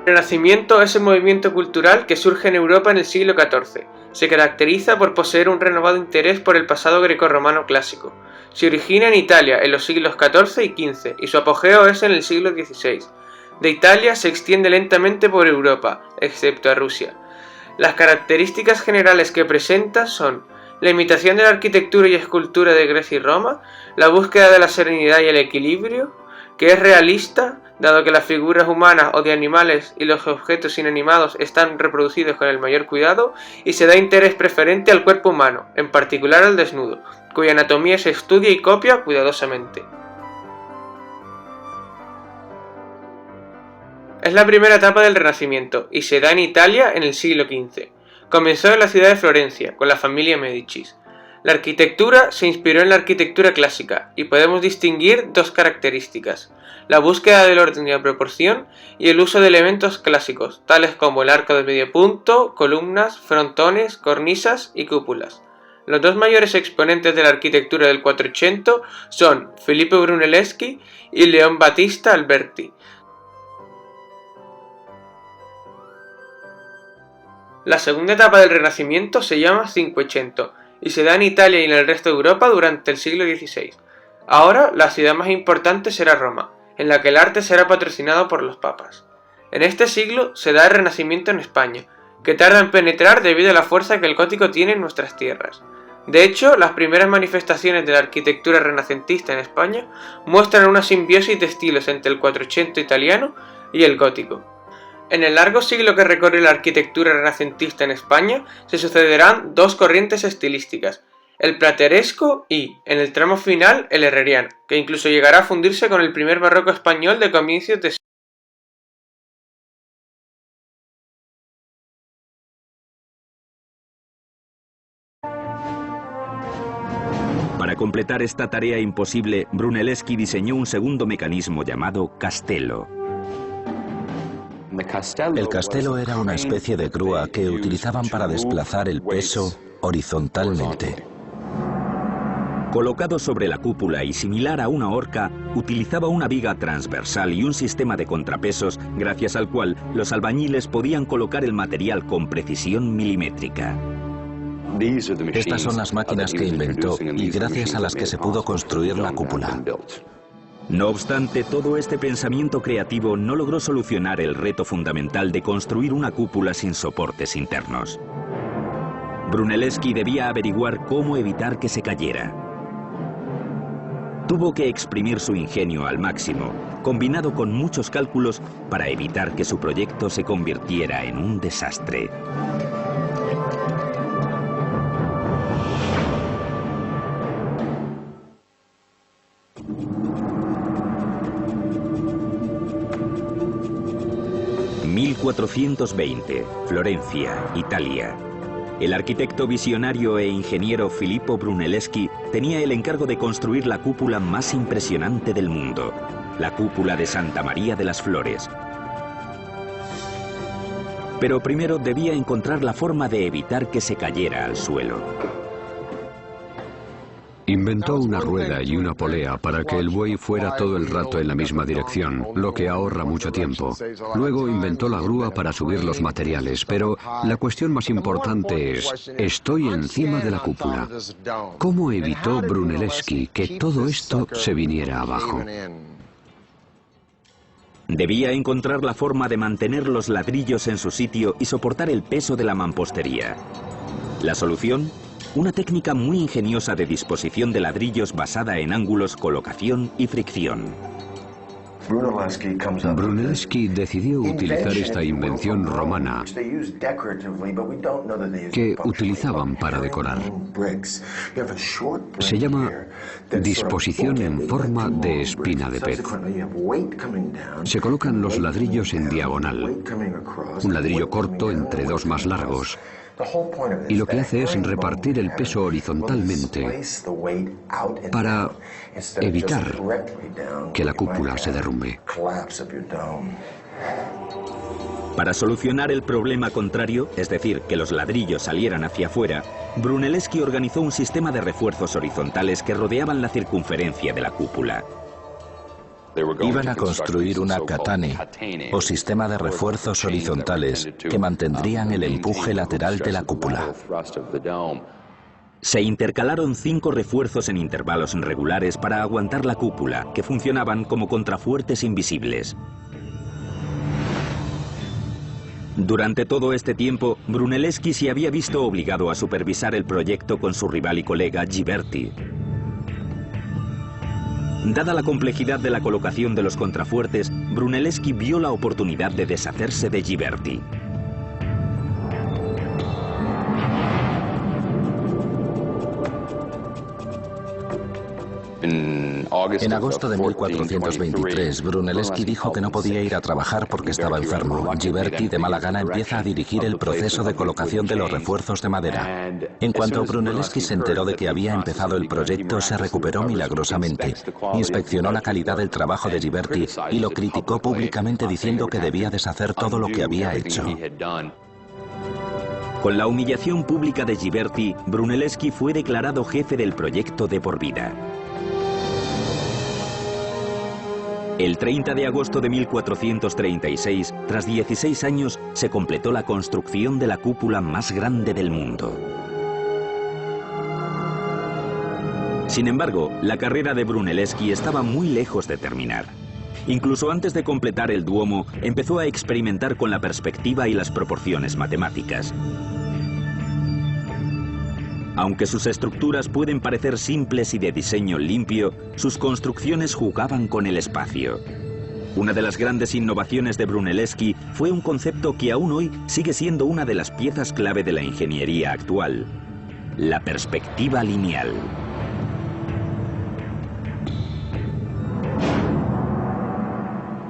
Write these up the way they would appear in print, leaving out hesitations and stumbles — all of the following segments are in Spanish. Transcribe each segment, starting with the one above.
El Renacimiento es un movimiento cultural que surge en Europa en el siglo XIV. Se caracteriza por poseer un renovado interés por el pasado grecorromano clásico. Se origina en Italia en los siglos XIV y XV y su apogeo es en el siglo XVI. De Italia se extiende lentamente por Europa, excepto a Rusia. Las características generales que presenta son la imitación de la arquitectura y escultura de Grecia y Roma, la búsqueda de la serenidad y el equilibrio, que es realista, dado que las figuras humanas o de animales y los objetos inanimados están reproducidos con el mayor cuidado, y se da interés preferente al cuerpo humano, en particular al desnudo, cuya anatomía se estudia y copia cuidadosamente. Es la primera etapa del Renacimiento, y se da en Italia en el siglo XV. Comenzó en la ciudad de Florencia, con la familia Medicis. La arquitectura se inspiró en la arquitectura clásica, y podemos distinguir dos características: la búsqueda del orden y la proporción, y el uso de elementos clásicos, tales como el arco de medio punto, columnas, frontones, cornisas y cúpulas. Los dos mayores exponentes de la arquitectura del 480 son Filippo Brunelleschi y Leon Battista Alberti. La segunda etapa del Renacimiento se llama Cinquecento y se da en Italia y en el resto de Europa durante el siglo XVI. Ahora la ciudad más importante será Roma, en la que el arte será patrocinado por los papas. En este siglo se da el Renacimiento en España, que tarda en penetrar debido a la fuerza que el gótico tiene en nuestras tierras. De hecho, las primeras manifestaciones de la arquitectura renacentista en España muestran una simbiosis de estilos entre el 480 italiano y el gótico. En el largo siglo que recorre la arquitectura renacentista en España, se sucederán dos corrientes estilísticas, el plateresco y, en el tramo final, el herreriano, que incluso llegará a fundirse con el primer barroco español de comienzos de Para completar esta tarea imposible, Brunelleschi diseñó un segundo mecanismo llamado castello. El castello era una especie de grúa que utilizaban para desplazar el peso horizontalmente. Colocado sobre la cúpula y similar a una horca, utilizaba una viga transversal y un sistema de contrapesos, gracias al cual los albañiles podían colocar el material con precisión milimétrica. Estas son las máquinas que inventó y gracias a las que se pudo construir la cúpula. No obstante, todo este pensamiento creativo no logró solucionar el reto fundamental de construir una cúpula sin soportes internos. Brunelleschi debía averiguar cómo evitar que se cayera. Tuvo que exprimir su ingenio al máximo, combinado con muchos cálculos para evitar que su proyecto se convirtiera en un desastre. ...1420, Florencia, Italia. El arquitecto visionario e ingeniero Filippo Brunelleschi tenía el encargo de construir la cúpula más impresionante del mundo, la cúpula de Santa María de las Flores. Pero primero debía encontrar la forma de evitar que se cayera al suelo. Inventó una rueda y una polea para que el buey fuera todo el rato en la misma dirección, lo que ahorra mucho tiempo. Luego inventó la grúa para subir los materiales, pero la cuestión más importante es, estoy encima de la cúpula. ¿Cómo evitó Brunelleschi que todo esto se viniera abajo? Debía encontrar la forma de mantener los ladrillos en su sitio y soportar el peso de la mampostería. La solución: una técnica muy ingeniosa de disposición de ladrillos basada en ángulos, colocación y fricción. Brunelleschi decidió utilizar esta invención romana que utilizaban para decorar. Se llama disposición en forma de espina de pez. Se colocan los ladrillos en diagonal, un ladrillo corto entre dos más largos, y lo que hace es repartir el peso horizontalmente para evitar que la cúpula se derrumbe. Para solucionar el problema contrario, es decir, que los ladrillos salieran hacia afuera, Brunelleschi organizó un sistema de refuerzos horizontales que rodeaban la circunferencia de la cúpula. Iban a construir una katane, o sistema de refuerzos horizontales que mantendrían el empuje lateral de la cúpula. Se intercalaron 5 refuerzos en intervalos regulares para aguantar la cúpula, que funcionaban como contrafuertes invisibles. Durante todo este tiempo, Brunelleschi se había visto obligado a supervisar el proyecto con su rival y colega Ghiberti. Dada la complejidad de la colocación de los contrafuertes, Brunelleschi vio la oportunidad de deshacerse de Ghiberti. En agosto de 1423, Brunelleschi dijo que no podía ir a trabajar porque estaba enfermo. Ghiberti, de mala gana, empieza a dirigir el proceso de colocación de los refuerzos de madera. En cuanto Brunelleschi se enteró de que había empezado el proyecto, se recuperó milagrosamente. Inspeccionó la calidad del trabajo de Ghiberti y lo criticó públicamente diciendo que debía deshacer todo lo que había hecho. Con la humillación pública de Ghiberti, Brunelleschi fue declarado jefe del proyecto de por vida. El 30 de agosto de 1436, tras 16 años, se completó la construcción de la cúpula más grande del mundo. Sin embargo, la carrera de Brunelleschi estaba muy lejos de terminar. Incluso antes de completar el Duomo, empezó a experimentar con la perspectiva y las proporciones matemáticas. Aunque sus estructuras pueden parecer simples y de diseño limpio, sus construcciones jugaban con el espacio. Una de las grandes innovaciones de Brunelleschi fue un concepto que aún hoy sigue siendo una de las piezas clave de la ingeniería actual: la perspectiva lineal.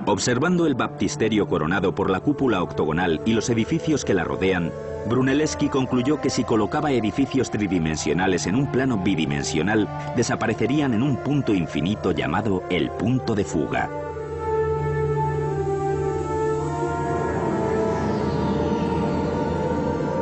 Observando el baptisterio coronado por la cúpula octogonal y los edificios que la rodean, Brunelleschi concluyó que si colocaba edificios tridimensionales en un plano bidimensional, desaparecerían en un punto infinito llamado el punto de fuga.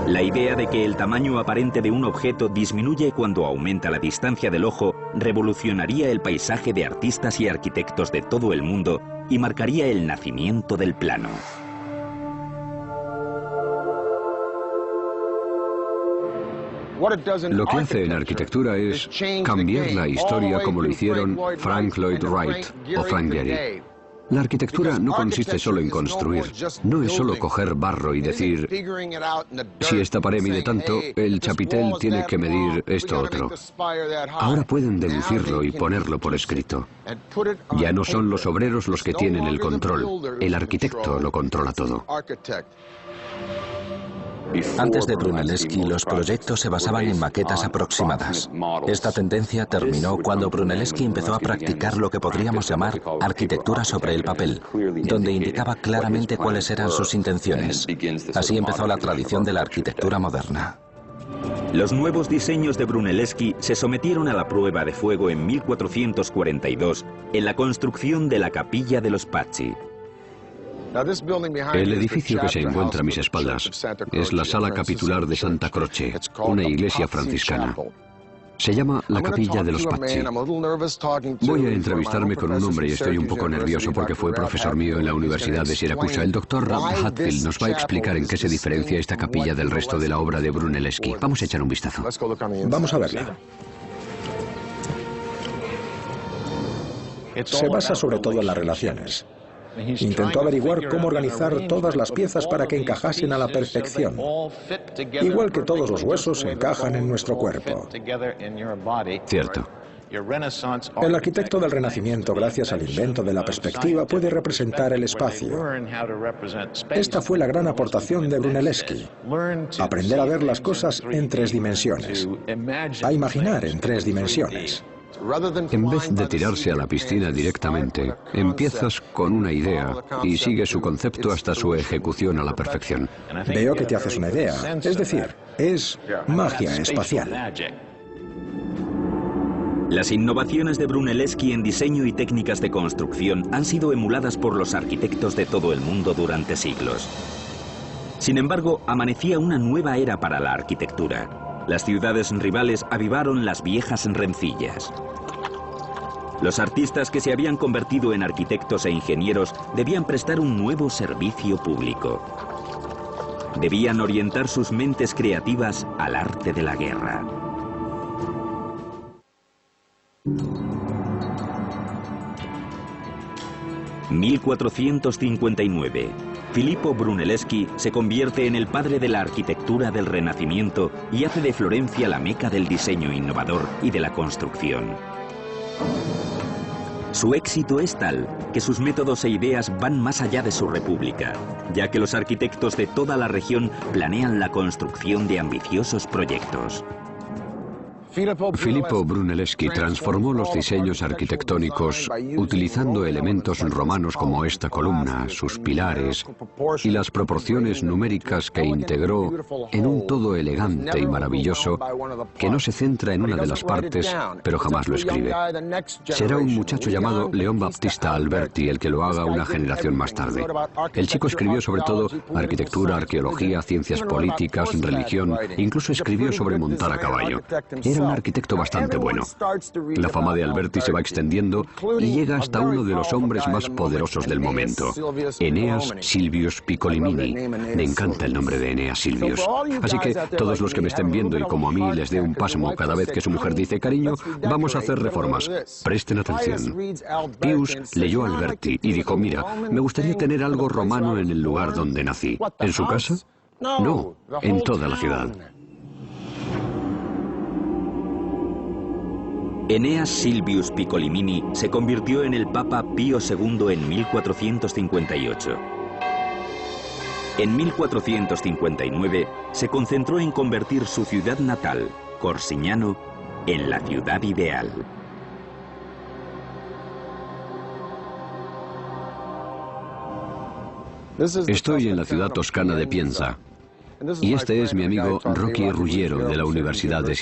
La idea de que el tamaño aparente de un objeto disminuye cuando aumenta la distancia del ojo revolucionaría el paisaje de artistas y arquitectos de todo el mundo y marcaría el nacimiento del plano. Lo que hace en arquitectura es cambiar la historia como lo hicieron Frank Lloyd Wright o Frank Gehry. La arquitectura no consiste solo en construir, no es solo coger barro y decir, si esta pared mide tanto, el chapitel tiene que medir esto otro. Ahora pueden deducirlo y ponerlo por escrito. Ya no son los obreros los que tienen el control, el arquitecto lo controla todo. Antes de Brunelleschi, los proyectos se basaban en maquetas aproximadas. Esta tendencia terminó cuando Brunelleschi empezó a practicar lo que podríamos llamar arquitectura sobre el papel, donde indicaba claramente cuáles eran sus intenciones. Así empezó la tradición de la arquitectura moderna. Los nuevos diseños de Brunelleschi se sometieron a la prueba de fuego en 1442 en la construcción de la Capilla de los Pazzi. El edificio que se encuentra a mis espaldas es la Sala Capitular de Santa Croce, una iglesia franciscana. Se llama la Capilla de los Pazzi. Voy a entrevistarme con un hombre y estoy un poco nervioso porque fue profesor mío en la Universidad de Siracusa. El doctor Hatfield nos va a explicar en qué se diferencia esta capilla del resto de la obra de Brunelleschi. Vamos a echar un vistazo. Vamos a verla. Se basa sobre todo en las relaciones. Intentó averiguar cómo organizar todas las piezas para que encajasen a la perfección, igual que todos los huesos encajan en nuestro cuerpo. Cierto. El arquitecto del Renacimiento, gracias al invento de la perspectiva, puede representar el espacio. Esta fue la gran aportación de Brunelleschi: aprender a ver las cosas en 3 dimensiones, a imaginar en 3 dimensiones. En vez de tirarse a la piscina directamente, empiezas con una idea y sigues su concepto hasta su ejecución a la perfección. Veo que te haces una idea, es decir, es magia espacial. Las innovaciones de Brunelleschi en diseño y técnicas de construcción han sido emuladas por los arquitectos de todo el mundo durante siglos. Sin embargo, amanecía una nueva era para la arquitectura. Las ciudades rivales avivaron las viejas rencillas. Los artistas que se habían convertido en arquitectos e ingenieros debían prestar un nuevo servicio público. Debían orientar sus mentes creativas al arte de la guerra. (1459) Filippo Brunelleschi se convierte en el padre de la arquitectura del Renacimiento y hace de Florencia la meca del diseño innovador y de la construcción. Su éxito es tal que sus métodos e ideas van más allá de su república, ya que los arquitectos de toda la región planean la construcción de ambiciosos proyectos. Filippo Brunelleschi transformó los diseños arquitectónicos utilizando elementos romanos como esta columna, sus pilares y las proporciones numéricas que integró en un todo elegante y maravilloso que no se centra en una de las partes, pero jamás lo escribe. Será un muchacho llamado León Battista Alberti el que lo haga una generación más tarde. El chico escribió sobre todo arquitectura, arqueología, ciencias políticas, religión, incluso escribió sobre montar a caballo. Era un arquitecto bastante bueno. La fama de Alberti se va extendiendo y llega hasta uno de los hombres más poderosos del momento, Eneas Silvius Piccolomini. Me encanta el nombre de Eneas Silvius. Así que todos los que me estén viendo y como a mí les dé un pasmo cada vez que su mujer dice cariño, vamos a hacer reformas. Presten atención. Pius leyó a Alberti y dijo, mira, me gustaría tener algo romano en el lugar donde nací. ¿En su casa? No, en toda la ciudad. Eneas Silvius Piccolomini se convirtió en el Papa Pío II en 1458. En 1459 se concentró en convertir su ciudad natal, Corsignano, en la ciudad ideal. Estoy en la ciudad toscana de Pienza y este es mi amigo Rocky Ruggiero de la Universidad de